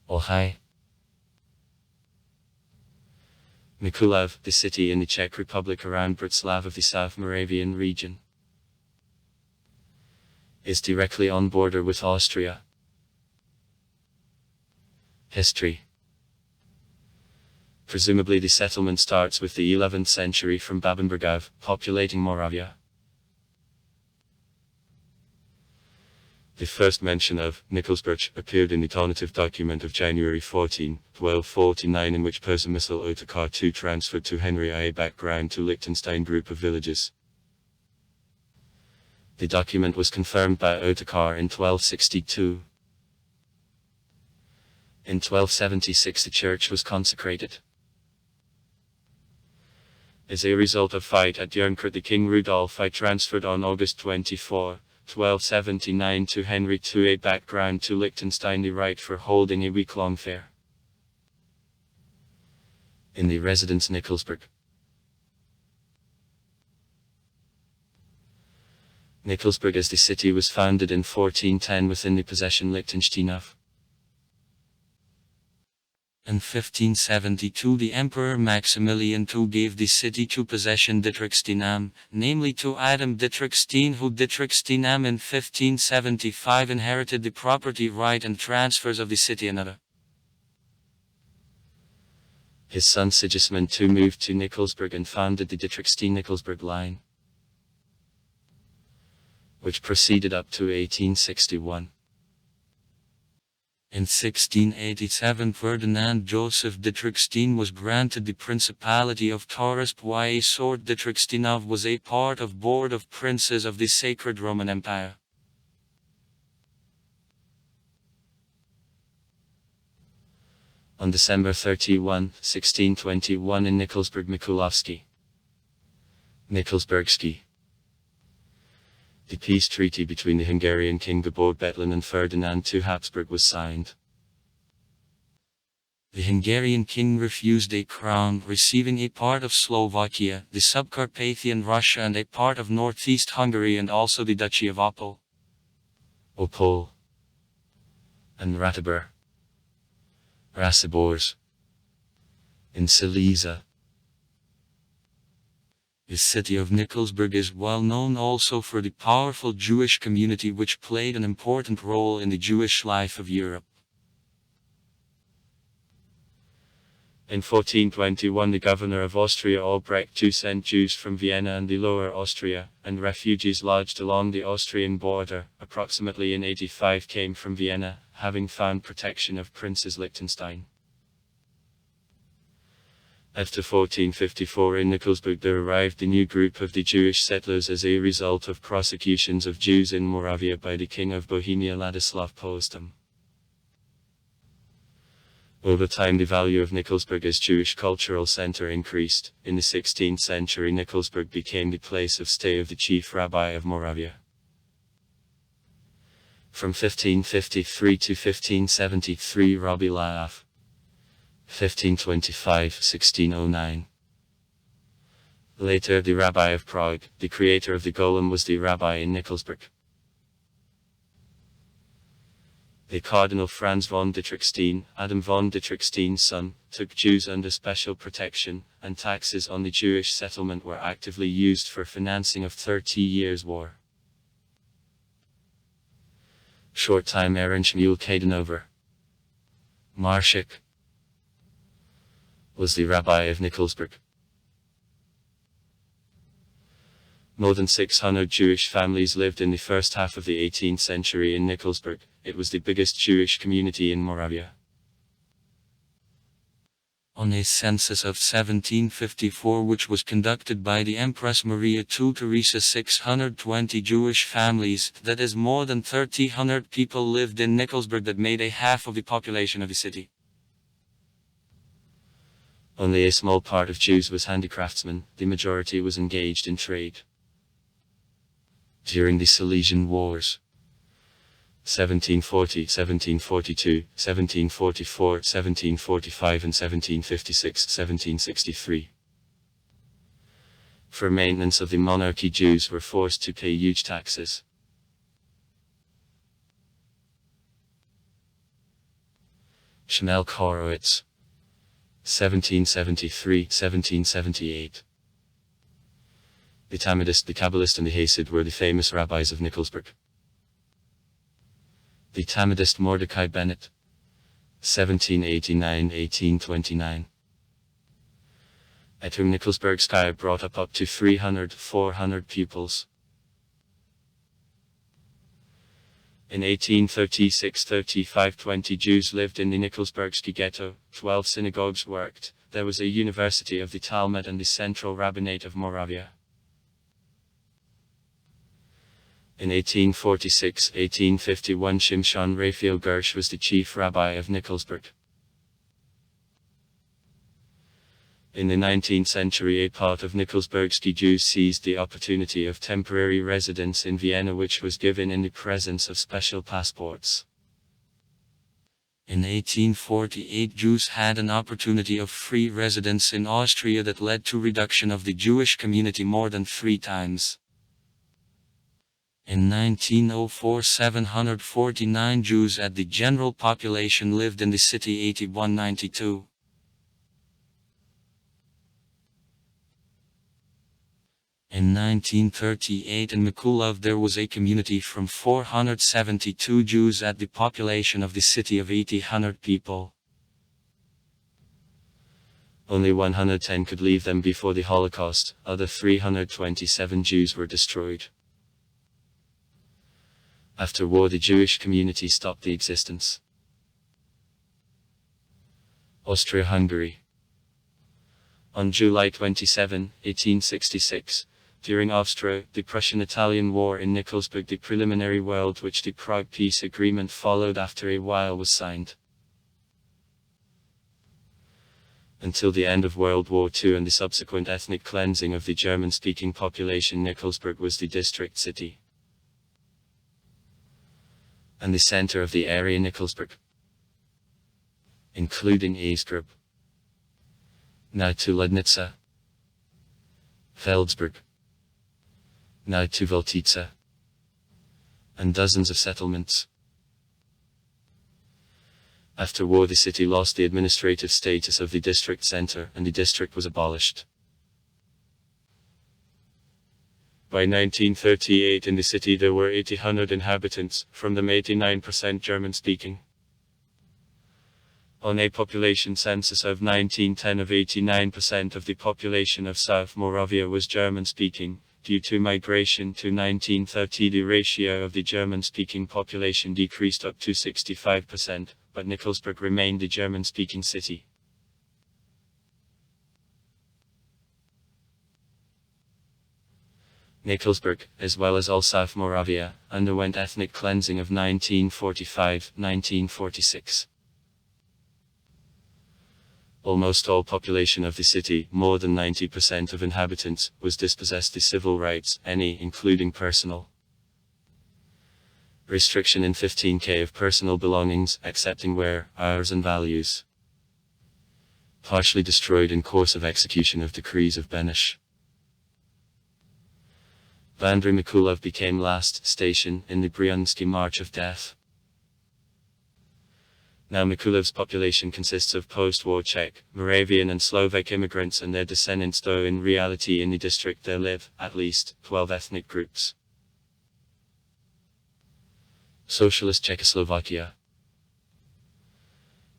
Olhaj. Mikulov, the city in the Czech Republic around Bratislava of the South Moravian region, is directly on border with Austria. History. Presumably the settlement starts with the 11th century from Babenbergov, populating Moravia. The first mention of Nikolsburg appeared in the donative document of January 14, 1249, in which Persemisl Otakar II transferred to Henry I background to Liechtenstein group of villages. The document was confirmed by Otakar in 1262. In 1276 the church was consecrated. As a result of fight at Jörnkert, the King Rudolf I transferred on August 24, 1279 to Henry II a background to Liechtenstein the right for holding a week-long fair in the residence Nikolsburg. Nikolsburg as the city was founded in 1410 within the possession Liechtenstein of. In 1572 the Emperor Maximilian II gave the city to possession Dietrichsteinam, namely to Adam Dietrichstein, who Dietrichsteinam in 1575 inherited the property right and transfers of the city another. His son Sigismund II moved to Nikolsburg and founded the Dietrichstein-Nikolsburg line, which proceeded up to 1861. In 1687 Ferdinand Joseph Dietrichstein was granted the Principality of Taurisp, while a sword Dietrichsteinov was a part of Board of Princes of the Sacred Roman Empire. On December 31, 1621 in Nikolsburg Mikulovsky. Nikolsburgsky. The peace treaty between the Hungarian King Gábor Bethlen and Ferdinand II Habsburg was signed. The Hungarian king refused a crown, receiving a part of Slovakia, the Subcarpathian Russia and a part of northeast Hungary and also the Duchy of Opole, and Ratibor, Raciborz, in Silesia. The city of Nikolsburg is well known also for the powerful Jewish community which played an important role in the Jewish life of Europe. In 1421 the governor of Austria Albrecht II sent Jews from Vienna and the Lower Austria, and refugees lodged along the Austrian border, approximately in 85 came from Vienna, having found protection of Princes Liechtenstein. After 1454 in Nikolsburg there arrived the new group of the Jewish settlers as a result of prosecutions of Jews in Moravia by the King of Bohemia Ladislav Postum. Over time the value of Nikolsburg as Jewish cultural center increased. In the 16th century Nikolsburg became the place of stay of the chief rabbi of Moravia. From 1553 to 1573 Rabbi Laaf. 1525-1609. Later the Rabbi of Prague, the creator of the Golem, was the rabbi in Nikolsburg. The Cardinal Franz von Dietrichstein, Adam von Dietrichstein's son, took Jews under special protection, and taxes on the Jewish settlement were actively used for financing of 30 Years' War. Short time Ernst Mulcadenova. Marshak was the rabbi of Nikolsburg. More than 600 Jewish families lived in the first half of the 18th century in Nikolsburg. It was the biggest Jewish community in Moravia. On a census of 1754 which was conducted by the Empress Maria II Theresa 620 Jewish families, that is more than 300 people lived in Nikolsburg, that made a half of the population of the city. Only a small part of Jews was handicraftsmen, the majority was engaged in trade. During the Silesian Wars 1740, 1742, 1744, 1745 and 1756-1763. For maintenance of the monarchy Jews were forced to pay huge taxes. Shmuel Horowitz, 1773-1778. The Talmudist, the Kabbalist and the Hasid were the famous rabbis of Nikolsburg. The Talmudist Mordecai Bennett, 1789-1829. At whom Nikolsburgskaya brought up to 300-400 pupils. In 1836-35 20 Jews lived in the Nikolsburgsky ghetto, 12 synagogues worked, there was a university of the Talmud and the Central Rabbinate of Moravia. In 1846-1851 Shimshon Raphael Gersh was the chief rabbi of Nikolsburg. In the 19th century a part of Nikolsburgsky Jews seized the opportunity of temporary residence in Vienna, which was given in the presence of special passports. In 1848 Jews had an opportunity of free residence in Austria that led to reduction of the Jewish community more than 3 times. In 1904 749 Jews at the general population lived in the city 8192. In 1938 in Mikulov there was a community from 472 Jews at the population of the city of 800 people. Only 110 could leave them before the Holocaust, other 327 Jews were destroyed. After war the Jewish community stopped the existence. Austria-Hungary. On July 27, 1866, during the Prussian-Italian War in Nikolsburg, the preliminary world which the Prague Peace Agreement followed after a while was signed. Until the end of World War II and the subsequent ethnic cleansing of the German-speaking population, Nikolsburg was the district city and the center of the area Nikolsburg, including Eastgrub, now to Lednica, Feldsburg, now to Voltica, and dozens of settlements. After war the city lost the administrative status of the district center and the district was abolished. By 1938 in the city there were 800 inhabitants, from them 89% German-speaking. On a population census of 1910 of 89% of the population of South Moravia was German-speaking. Due to migration to 1930 the ratio of the German-speaking population decreased up to 65%, but Nikolsburg remained a German-speaking city. Nikolsburg, as well as all South Moravia, underwent ethnic cleansing of 1945-1946. Almost all population of the city, more than 90% of inhabitants, was dispossessed of civil rights, any including personal. Restriction in 15K of personal belongings, excepting wear, hours and values. Partially destroyed in course of execution of decrees of Benish. Vandry Mikulov became last station in the Bryansky March of Death. Now Mikulov's population consists of post-war Czech, Moravian and Slovak immigrants and their descendants, though in reality in the district there live, at least, 12 ethnic groups. Socialist Czechoslovakia.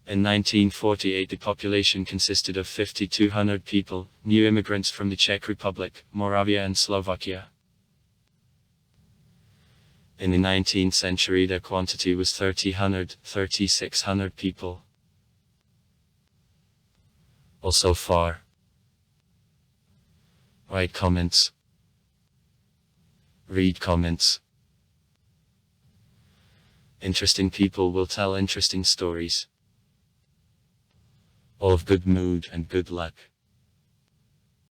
In 1948 the population consisted of 5,200 people, new immigrants from the Czech Republic, Moravia and Slovakia. In the 19th century their quantity was 3,600 people. Also far. Write comments. Read comments. Interesting people will tell interesting stories. All of good mood and good luck.